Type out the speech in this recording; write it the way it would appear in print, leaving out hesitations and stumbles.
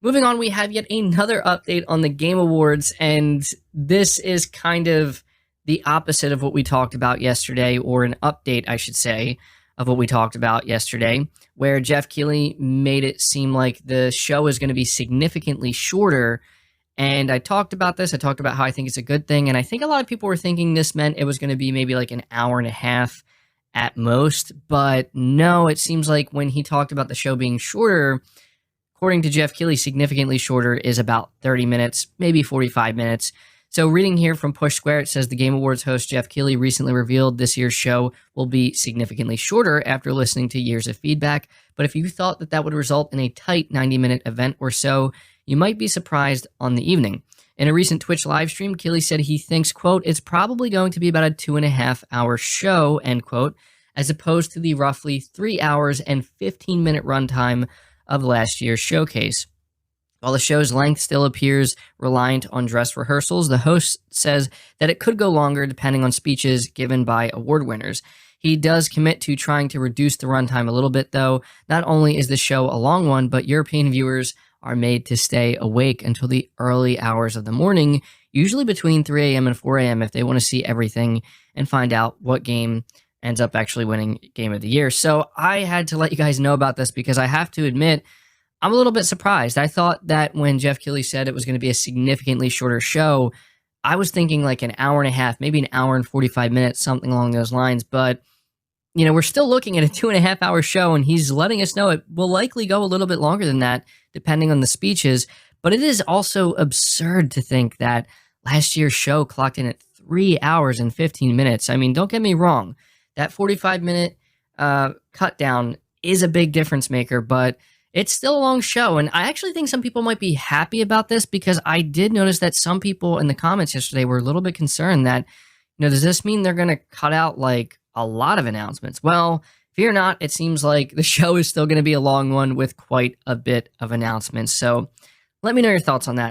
Moving on, we have yet another update on the Game Awards, and this is kind of the opposite of what we talked about yesterday, or an update, I should say, of what we talked about yesterday, where Jeff Keighley made it seem like the show is going to be significantly shorter. And I talked about this. I talked about how I think it's a good thing, and I think a lot of people were thinking this meant it was going to be maybe like an hour and a half at most, but no, it seems like when he talked about the show being shorter, according to Jeff Keighley, significantly shorter is about 30 minutes, maybe 45 minutes. So reading here from Push Square, it says the Game Awards host Jeff Keighley recently revealed this year's show will be significantly shorter after listening to years of feedback. But if you thought that would result in a tight 90-minute event or so, you might be surprised on the evening. In a recent Twitch live stream, Keighley said he thinks, quote, it's probably going to be about a 2.5-hour show, end quote, as opposed to the roughly 3 hours and 15-minute runtime of last year's showcase. While the show's length still appears reliant on dress rehearsals, the host says that it could go longer depending on speeches given by award winners. He does commit to trying to reduce the runtime a little bit, though. Not only is the show a long one, but European viewers are made to stay awake until the early hours of the morning, usually between 3 a.m. and 4 a.m. if they want to see everything and find out what game ends up actually winning Game of the Year. So I had to let you guys know about this because I have to admit, I'm a little bit surprised. I thought that when Jeff Keighley said it was going to be a significantly shorter show, I was thinking like an hour and a half, maybe an hour and 45 minutes, something along those lines. But, you know, we're still looking at a 2.5-hour show, and he's letting us know it will likely go a little bit longer than that, depending on the speeches. But it is also absurd to think that last year's show clocked in at 3 hours and 15 minutes. I mean, don't get me wrong. That 45-minute cut down is a big difference maker, but it's still a long show, and I actually think some people might be happy about this because I did notice that some people in the comments yesterday were a little bit concerned that, you know, does this mean they're going to cut out like a lot of announcements? Well, fear not, it seems like the show is still going to be a long one with quite a bit of announcements. So let me know your thoughts on that.